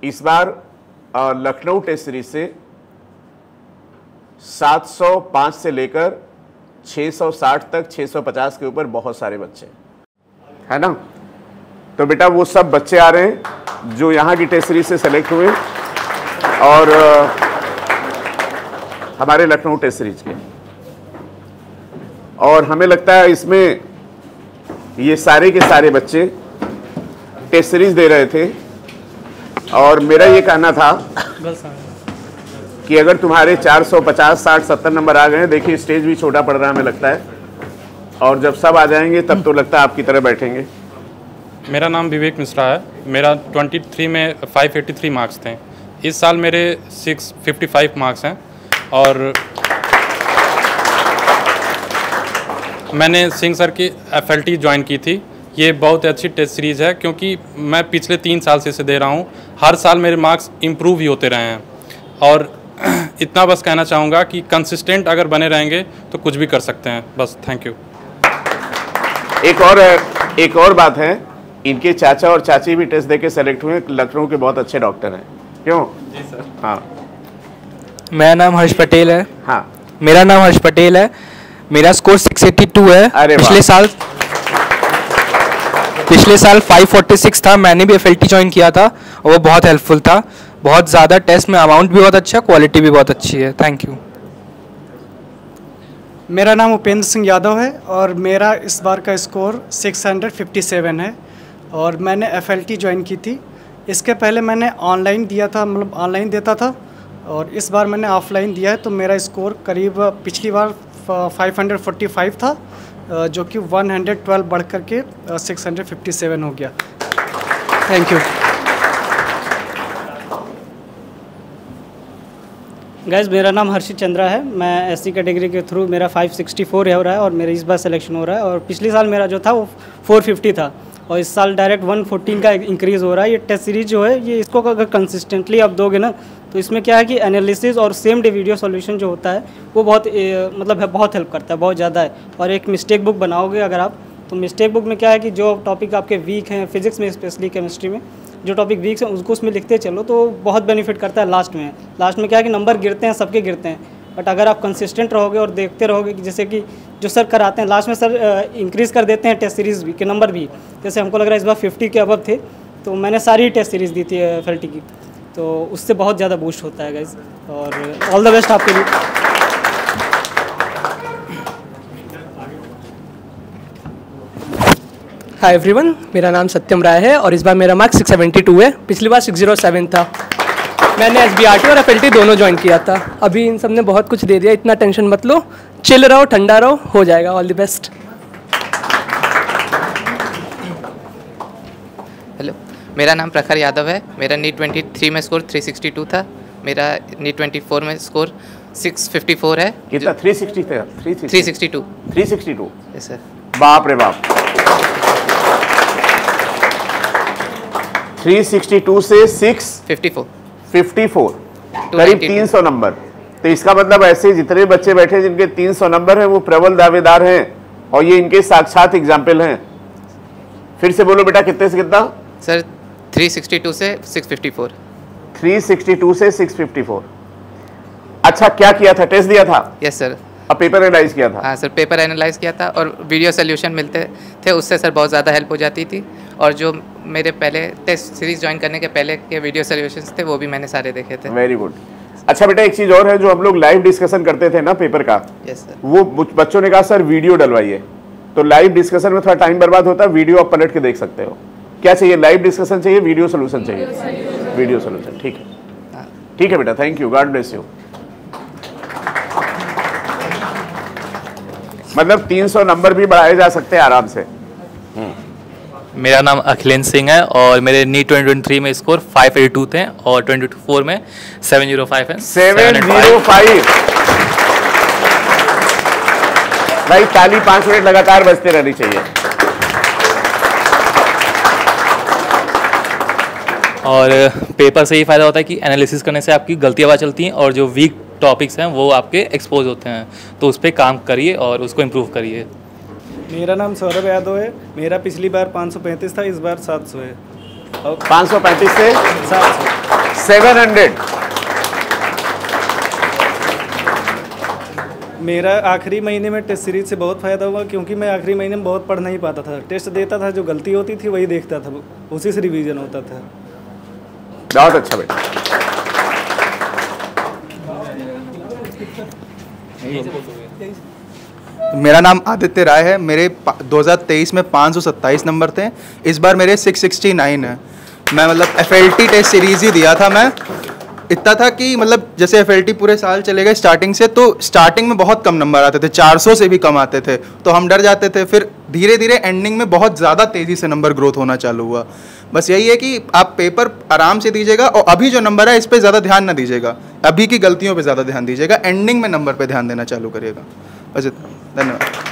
इस बार Lucknow test series से 705 से लेकर 660 तक 650 के ऊपर बहुत सारे बच्चे है ना। तो बेटा वो सब बच्चे आ रहे हैं जो यहाँ की टेस्ट सीरीज से सेलेक्ट हुए और हमारे लखनऊ टेस्ट सीरीज के, और हमें लगता है इसमें ये सारे के सारे बच्चे टेस्ट सीरीज दे रहे थे। और मेरा ये कहना था कि अगर तुम्हारे 450, 60, 70 नंबर आ गए, देखिए स्टेज भी छोटा पड़ रहा है हमें लगता है, और जब सब आ जाएंगे तब तो लगता है आपकी तरह बैठेंगे। मेरा नाम विवेक मिश्रा है। मेरा 23 में 583 मार्क्स थे। इस साल मेरे 655 मार्क्स हैं और मैंने सिंह सर की FLT ज्वाइन की थी। ये बहुत अच्छी टेस्ट सीरीज़ है क्योंकि मैं पिछले 3 साल से इसे दे रहा हूँ। हर साल मेरे मार्क्स इम्प्रूव ही होते रहे हैं और इतना बस कहना चाहूँगा कि कंसिस्टेंट अगर बने रहेंगे तो कुछ भी कर सकते हैं। बस थैंक यू। एक और बात है, इनके चाचा और चाची भी टेस्ट देके सेलेक्ट हुए, लखनऊ के बहुत अच्छे डॉक्टर हैं। क्यों? जी सर। हाँ, मेरा नाम हर्ष पटेल है। हाँ, मेरा नाम हर्ष पटेल है। मेरा स्कोर 682 है। अरे पिछले साल 546 था। मैंने भी FLT ज्वाइन किया था और वो बहुत हेल्पफुल था। बहुत ज़्यादा टेस्ट में अमाउंट भी बहुत अच्छा, क्वालिटी भी बहुत अच्छी है। Thank you. मेरा नाम उपेंद्र सिंह यादव है और मेरा इस बार का स्कोर 657 है और मैंने FLT ज्वाइन की थी। इसके पहले मैंने ऑनलाइन दिया था, मतलब ऑनलाइन देता था, और इस बार मैंने ऑफलाइन दिया है। तो मेरा स्कोर करीब पिछली बार 545 था जो कि 112 बढ़ करके 657 हो गया। Thank you. गाइस, मेरा नाम हर्षित चंद्रा है। मैं SC कैटेगरी के थ्रू मेरा 564 हो रहा है और मेरा इस बार सिलेक्शन हो रहा है। और पिछले साल मेरा जो था वो 450 था और इस साल डायरेक्ट 114 का इंक्रीज़ हो रहा है। ये टेस्ट सीरीज जो है ये इसको अगर कंसिस्टेंटली आप दोगे ना तो इसमें क्या है कि एनालिसिस और सेम डे वीडियो सॉल्यूशन जो होता है वो बहुत बहुत हेल्प करता है, बहुत ज़्यादा है। और एक मिस्टेक बुक बनाओगे अगर आप, तो मिस्टेक बुक में क्या है कि जो टॉपिक आपके वीक हैं, फिजिक्स में स्पेशली, केमिस्ट्री में जो टॉपिक वीक्स हैं उसको उसमें लिखते चलो तो बहुत बेनिफिट करता है। लास्ट में क्या है कि नंबर गिरते हैं, सबके गिरते हैं, बट अगर आप कंसिस्टेंट रहोगे और देखते रहोगे कि जैसे कि जो सर कराते हैं लास्ट में सर इंक्रीज़ कर देते हैं टेस्ट सीरीज़ भी के नंबर भी। जैसे हमको लग रहा है इस बार 50 के अबव थे तो मैंने सारी टेस्ट सीरीज़ दी थी FLT की, तो उससे बहुत ज़्यादा बूस्ट होता है गाइज। और ऑल द बेस्ट आपके लिए। हाय एवरीवन, मेरा नाम सत्यम राय है और इस बार मेरा मार्क्स 672 है। पिछली बार 607 था। मैंने SBRT और FLT दोनों ज्वाइन किया था। अभी इन सब ने बहुत कुछ दे दिया, इतना टेंशन मत लो, चिल रहो, ठंडा रहो, हो जाएगा। All the best. हेलो, मेरा नाम प्रखर यादव है। मेरा नीट 23 में स्कोर 362 था। मेरा नीट 24 में स्कोर 654 है। कितना? 360 था? 362। 362? Yes sir. बाप रे बाप। 362 से 654, करीब 300 नंबर। तो इसका मतलब ऐसे जितने बच्चे बैठे जिनके 300 नंबर हैं वो प्रबल दावेदार हैं और ये इनके साक्षात एग्जाम्पल हैं। फिर से बोलो बेटा, कितने से कितना? सर 362 से 654। 362 से 654। अच्छा, क्या किया था? टेस्ट दिया था? Yes sir. अब पेपर एनालाइज किया था? हाँ सर, पेपर एनालाइज किया था और वीडियो सोल्यूशन मिलते थे, उससे सर बहुत ज़्यादा हेल्प हो जाती थी। और जो मेरे पहले टेस्ट सीरीज ज्वाइन करने के पहले के वीडियो सोल्यूशंस थे वो भी मैंने सारे देखे थे। Very good. अच्छा बेटा, एक चीज़ और है, जो हम लोग लाइव डिस्कशन करते थे ना पेपर का, यस सर, वो बच्चों ने कहा सर वीडियो डलवाइए। तो लाइव डिस्कशन में थोड़ा टाइम बर्बाद होता है, वीडियो आप पलट के देख सकते हो। क्या चाहिए? लाइव डिस्कशन चाहिए, वीडियो सोल्यूशन चाहिए? Video solution. ठीक है, ठीक है बेटा, thank you, God bless you. मतलब 300 नंबर भी बढ़ाए जा सकते हैं आराम से। मेरा नाम अखिलेश सिंह है और मेरे नीट 2023 में स्कोर 582 थे और 24 में 705 है। 705। भाई ताली 5 मिनट लगातार बजते रहनी चाहिए। और पेपर से ये फ़ायदा होता है कि एनालिसिस करने से आपकी गलतियाँ पता चलती हैं और जो वीक टॉपिक्स हैं वो आपके एक्सपोज होते हैं, तो उस पर काम करिए और उसको इम्प्रूव करिए। मेरा नाम सौरभ यादव है। मेरा पिछली बार 535 था, इस बार 700 है। 535 से 700। 700। मेरा आखिरी महीने में टेस्ट सीरीज से बहुत फ़ायदा हुआ, क्योंकि मैं आखिरी महीने में बहुत पढ़ नहीं पाता था। टेस्ट देता था, जो गलती होती थी वही देखता था, उसी से रिवीजन होता था। बहुत अच्छा बेटा। मेरा नाम आदित्य राय है। मेरे 2023 में 527 नंबर थे, इस बार मेरे 669 है। मैं मतलब FLT टेस्ट सीरीज़ ही दिया था। मैं इतना था कि मतलब जैसे FLT पूरे साल चले गए स्टार्टिंग से, तो स्टार्टिंग में बहुत कम नंबर आते थे, 400 से भी कम आते थे, तो हम डर जाते थे। फिर धीरे धीरे एंडिंग में बहुत ज़्यादा तेज़ी से नंबर ग्रोथ होना चालू हुआ। बस यही है कि आप पेपर आराम से दीजिएगा, और अभी जो नंबर है इस पर ज़्यादा ध्यान ना दीजिएगा, अभी की गलतियों पर ज़्यादा ध्यान दीजिएगा, एंडिंग में नंबर पर ध्यान देना चालू करिएगा। बस इतना, धन्यवाद।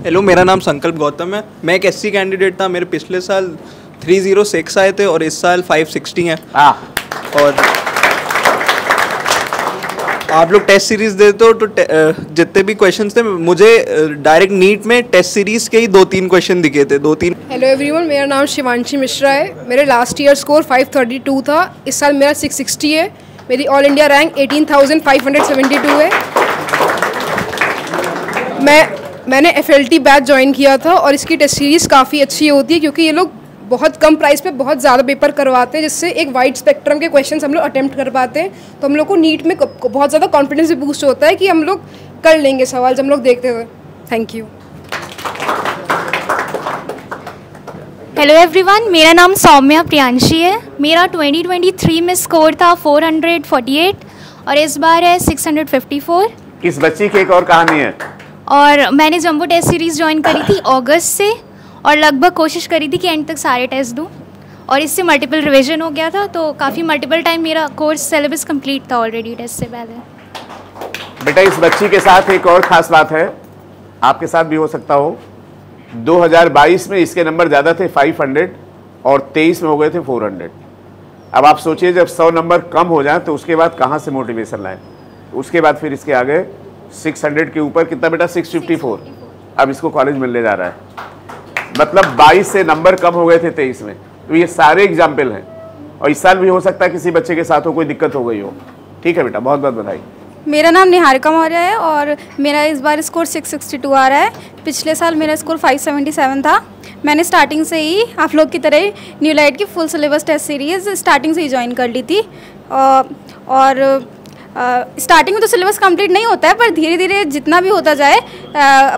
हेलो, मेरा नाम संकल्प गौतम है। मैं एक SC कैंडिडेट था। मेरे पिछले साल 306 आए थे और इस साल 560 हैं। और आप लोग टेस्ट सीरीज़ देते हो, तो जितने भी क्वेश्चंस थे, मुझे डायरेक्ट नीट में टेस्ट सीरीज़ के ही 2-3 क्वेश्चन दिखे थे, 2-3। हेलो एवरीवन, मेरा नाम शिवांशी मिश्रा है। मेरे लास्ट ईयर स्कोर 532 था, इस साल मेरा 660 है। मेरी ऑल इंडिया रैंक 18,572 है। मैंने FLT बैच ज्वाइन किया था, और इसकी टेस्ट सीरीज़ काफ़ी अच्छी होती है, क्योंकि ये लोग बहुत कम प्राइस पे बहुत ज़्यादा पेपर करवाते हैं, जिससे एक वाइड स्पेक्ट्रम के क्वेश्चंस हम लोग अटेम्प्ट कर पाते हैं। तो हम लोग को नीट में बहुत ज़्यादा कॉन्फिडेंस भी बूस्ट होता है कि हम लोग कर लेंगे सवाल जब हम लोग देखते हुए। Thank you. हेलो एवरीवन, मेरा नाम सौम्या प्रियांशी है। मेरा 2023 में स्कोर था 448 और इस बार है 654। इस बच्ची की एक और कहानी है। और मैंने जंबो टेस्ट सीरीज़ ज्वाइन करी थी अगस्त से, और लगभग कोशिश करी थी कि एंड तक सारे टेस्ट दूँ, और इससे मल्टीपल रिवीजन हो गया था, तो काफ़ी मल्टीपल टाइम मेरा कोर्स सिलेबस कंप्लीट था ऑलरेडी टेस्ट से पहले। बेटा, इस बच्ची के साथ एक और ख़ास बात है, आपके साथ भी हो सकता हो। 2022 में इसके नंबर ज़्यादा थे 500, और 23 में हो गए थे 400। अब आप सोचिए, जब 100 नंबर कम हो जाए तो उसके बाद कहाँ से मोटिवेशन लाए। उसके बाद फिर इसके आगे 600 के ऊपर कितना बेटा, 654। अब इसको कॉलेज मिलने जा रहा है। मतलब 22 से नंबर कम हो गए थे 23 में। तो ये सारे एग्जाम्पल हैं, और इस साल भी हो सकता है किसी बच्चे के साथ हो कोई दिक्कत हो गई हो। ठीक है बेटा, बहुत बहुत बधाई। मेरा नाम निहारिका मौर्य है, और मेरा इस बार स्कोर 662 आ रहा है। पिछले साल मेरा स्कोर 577 था। मैंने स्टार्टिंग से ही आप लोग की तरह न्यू लाइट की full syllabus test series starting से ही ज्वाइन कर ली थी। और स्टार्टिंग में तो सिलेबस कंप्लीट नहीं होता है, पर धीरे धीरे जितना भी होता जाए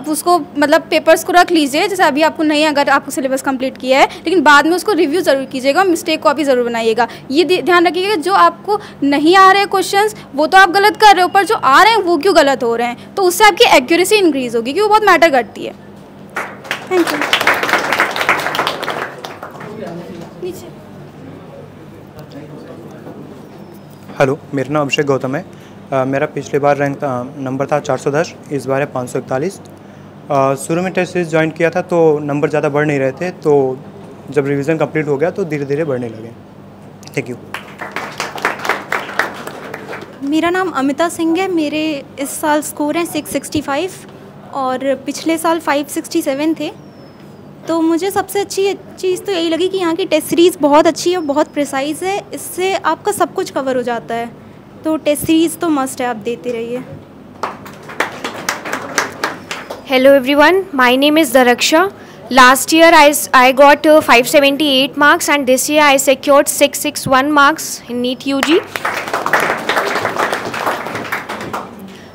उसको मतलब पेपर्स को रख लीजिए। जैसे अभी आपको नहीं, अगर आपको सिलेबस कंप्लीट किया है, लेकिन बाद में उसको रिव्यू ज़रूर कीजिएगा, मिस्टेक कॉपी ज़रूर बनाइएगा। ये ध्यान रखिएगा, जो आपको नहीं आ रहे क्वेश्चंस वो तो आप गलत कर रहे हो, पर जो आ रहे हैं वो क्यों गलत हो रहे हैं, तो उससे आपकी एक्यूरेसी इंक्रीज़ होगी, क्योंकि वो बहुत मैटर करती है। Thank you. हेलो, मेरा नाम अभिषेक गौतम है। मेरा पिछले बार रैंक नंबर था 410, इस बार है 541। शुरू में टेस्ट सीरीज ज्वाइन किया था तो नंबर ज़्यादा बढ़ नहीं रहे थे, तो जब रिवीजन कंप्लीट हो गया तो धीरे धीरे बढ़ने लगे। Thank you. मेरा नाम अमिता सिंह है। मेरे इस साल स्कोर हैं 665 और पिछले साल 567 थे। तो मुझे सबसे अच्छी चीज़ तो यही लगी कि यहाँ की टेस्ट सीरीज़ बहुत अच्छी है, बहुत प्रिसाइज़ है, इससे आपका सब कुछ कवर हो जाता है। तो टेस्ट सीरीज़ तो मस्ट है, आप देते रहिए। Hello everyone, my name is Daraksha. Last year I got 578 marks and this year I secured 661 marks in NEET UG.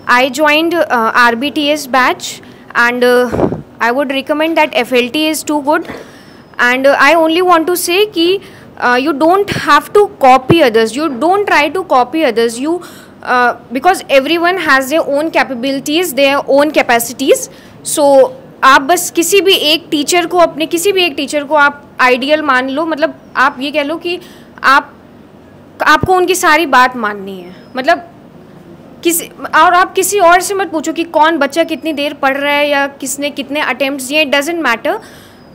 I joined RBTS batch and I would recommend that FLT is too good, and I only want to say कि you don't have to copy others, you don't try to copy others, you because everyone has their own capabilities, their own capacities. So आप बस किसी भी एक teacher को आप ideal मान लो, मतलब आप ये कह लो कि आपको उनकी सारी बात माननी है, मतलब और आप किसी और से मत पूछो कि कौन बच्चा कितनी देर पढ़ रहा है या किसने कितने अटेम्प्ट्स दिए, इट डजेंट मैटर।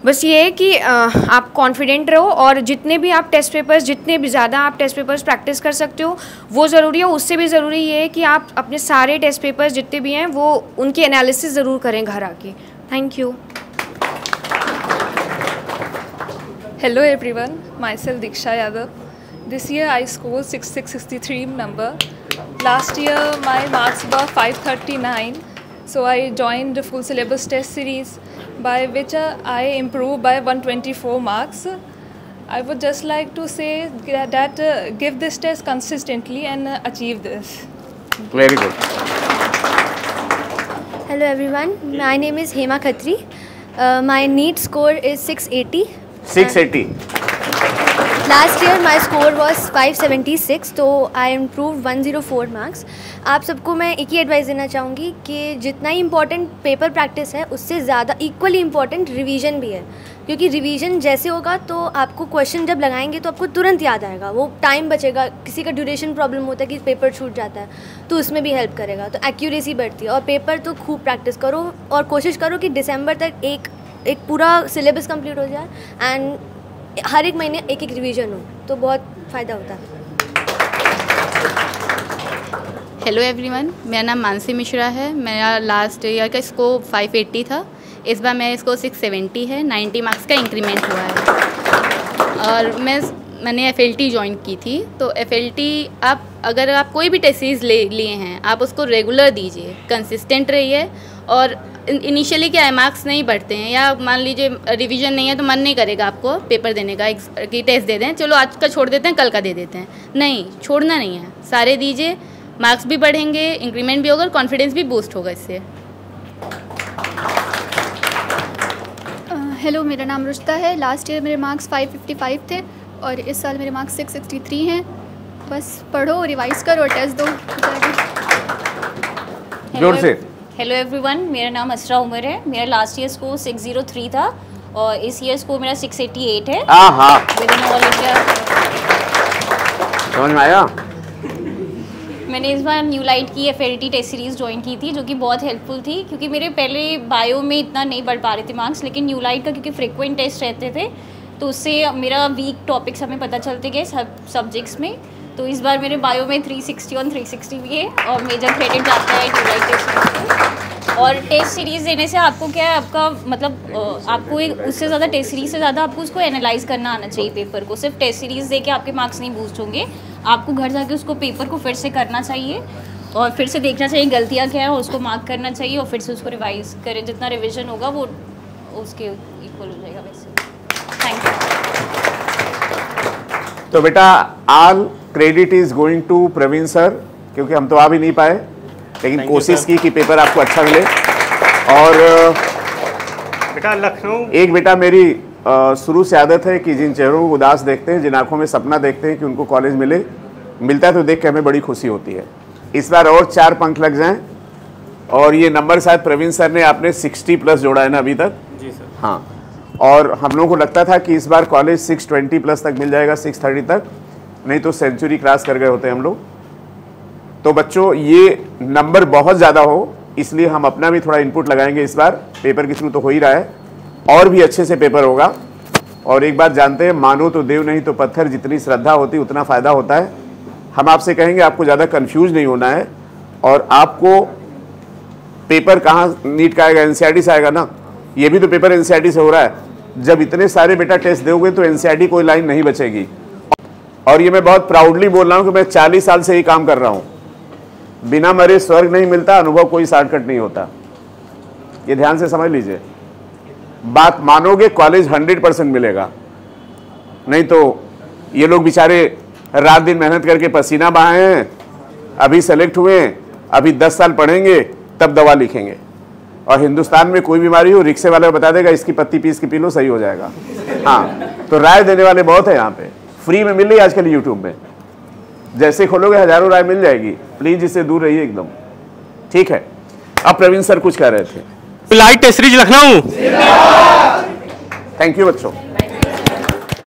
बस ये है कि आप कॉन्फिडेंट रहो, और जितने भी ज़्यादा आप टेस्ट पेपर्स प्रैक्टिस कर सकते हो वो ज़रूरी है। उससे भी ज़रूरी ये है कि आप अपने सारे टेस्ट पेपर्स जितने भी हैं वो उनकी एनालिसिस ज़रूर करें घर आके। Thank you. Hello everyone, myself Diksha Yadav. This year I scored 6663 number. Last year my marks were 539, so I joined the full syllabus test series by which I improved by 124 marks. I would just like to say that give this test consistently and achieve this. Very good. Hello everyone, my name is Hema Khatri. My NEET score is 680. 680. Last year my score was 576, तो I improved 104 marks. आप सबको मैं एक ही advice देना चाहूँगी कि जितना ही important paper practice है उससे ज़्यादा इक्वली इम्पोर्टेंट रिवीजन भी है, क्योंकि रिवीजन जैसे होगा तो आपको क्वेश्चन जब लगाएंगे तो आपको तुरंत याद आएगा, वो टाइम बचेगा। किसी का ड्यूरेशन प्रॉब्लम होता है कि पेपर छूट जाता है तो उसमें भी हेल्प करेगा, तो एक्यूरेसी बढ़ती है। और पेपर तो खूब प्रैक्टिस करो और कोशिश करो कि दिसंबर तक एक पूरा सिलेबस कंप्लीट हो जाए एंड हर एक महीने एक रिवीजन हो, तो बहुत फ़ायदा होता है। हेलो एवरीवन, मेरा नाम मानसी मिश्रा है। मेरा लास्ट ईयर का स्कोर 580 था, इस बार मेरा स्कोर 670 है। 90 मार्क्स का इंक्रीमेंट हुआ है। और मैंने FLT ज्वाइन की थी, तो FLT अगर आप कोई भी टेस्ट सीरीज लिए हैं आप उसको रेगुलर दीजिए, कंसिस्टेंट रहिए। और इनिशियली क्या है, मार्क्स नहीं बढ़ते हैं, या मान लीजिए रिवीजन नहीं है तो मन नहीं करेगा आपको पेपर देने का कि टेस्ट दे दें, चलो आज का छोड़ देते हैं कल का दे देते हैं। नहीं, छोड़ना नहीं है, सारे दीजिए, मार्क्स भी बढ़ेंगे, इंक्रीमेंट भी होगा और कॉन्फिडेंस भी बूस्ट होगा इससे। हेलो, मेरा नाम रुचिता है। लास्ट ईयर मेरे मार्क्स 555 थे और इस साल मेरे मार्क्स 663 हैं। बस पढ़ो, रिवाइज करो और टेस्ट दो। जोर से। हेलो एवरीवन, मेरा नाम असरा उमर है। मेरा लास्ट ईयर स्कोर 603 था और इस ईयर स्कोर मेरा 688 है। समझ में आया? मैंने इस बार न्यू लाइट की FLT टेस्ट सीरीज़ ज्वाइन की थी, जो कि बहुत हेल्पफुल थी, क्योंकि मेरे पहले बायो में इतना नहीं बढ़ पा रहे थे मार्क्स, लेकिन न्यू लाइट का क्योंकि फ्रिक्वेंट टेस्ट रहते थे तो उससे मेरा वीक टॉपिक्स हमें पता चलते गए सब सब्जेक्ट्स में। तो इस बार मेरे बायो में 360 और 360 भी है और मेजर क्रेडिट जाता है न्यू लाइट टेस्ट सीरीज़ को। और टेस्ट सीरीज़ देने से आपको क्या है, आपका मतलब आपको एक उससे ज़्यादा टेस्ट सीरीज़ से ज़्यादा आपको उसको एनालाइज करना आना चाहिए पेपर को। सिर्फ टेस्ट सीरीज़ दे के आपके मार्क्स नहीं बूस्ट होंगे, आपको घर जाके उसको पेपर को फिर से करना चाहिए और फिर से देखना चाहिए गलतियाँ क्या है और उसको मार्क करना चाहिए और फिर से उसको रिवाइज करें। जितना रिविजन होगा वो उसके इक्वल हो जाएगा वैसे। Thank you. तो बेटा all credit is going to Praveen sir, क्योंकि हम तो आ भी नहीं पाए, लेकिन कोशिश की कि पेपर आपको अच्छा मिले। और बेटा लखनऊ, एक बेटा मेरी शुरू से आदत है कि जिन चेहरों को उदास देखते हैं, जिन आंखों में सपना देखते हैं कि उनको कॉलेज मिलता है तो देख के हमें बड़ी खुशी होती है। इस बार और 4 पंख लग जाएं। और ये नंबर शायद प्रवीण सर ने आपने 60+ जोड़ा है ना अभी तक? जी सर। हाँ, और हम लोगों को लगता था कि इस बार कॉलेज 620+ तक मिल जाएगा, 630 तक, नहीं तो सेंचुरी क्रॉस कर गए होते हम लोग। तो बच्चों ये नंबर बहुत ज़्यादा हो, इसलिए हम अपना भी थोड़ा इनपुट लगाएंगे इस बार। पेपर के थ्रू तो हो ही रहा है, और भी अच्छे से पेपर होगा। और एक बात जानते हैं, मानो तो देव नहीं तो पत्थर, जितनी श्रद्धा होती उतना फ़ायदा होता है। हम आपसे कहेंगे आपको ज़्यादा कंफ्यूज नहीं होना है, और आपको पेपर कहाँ नीट का आएगा, NCERT से आएगा ना। ये भी तो पेपर NCERT से हो रहा है। जब इतने सारे बेटा टेस्ट दोगे तो NCERT कोई लाइन नहीं बचेगी। और ये मैं बहुत प्राउडली बोल रहा हूँ कि मैं 40 साल से ही काम कर रहा हूँ। बिना मरे स्वर्ग नहीं मिलता, अनुभव कोई शॉर्टकट नहीं होता। ये ध्यान से समझ लीजिए, बात मानोगे कॉलेज 100% मिलेगा। नहीं तो ये लोग बेचारे रात दिन मेहनत करके पसीना बहाए हैं, अभी सेलेक्ट हुए हैं, अभी 10 साल पढ़ेंगे तब दवा लिखेंगे। और हिंदुस्तान में कोई बीमारी हो, रिक्शे वाला बता देगा इसकी पत्ती पीस के पी लो, सही हो जाएगा। हाँ, तो राय देने वाले बहुत है यहाँ पे, फ्री में मिल रही है आजकल यूट्यूब में। जैसे खोलोगे हजारों राय मिल जाएगी। प्लीज इससे दूर रहिए एकदम, ठीक है। अब प्रवीण सर कुछ कह रहे थे। Light test series Lucknow. Thank you बच्चों।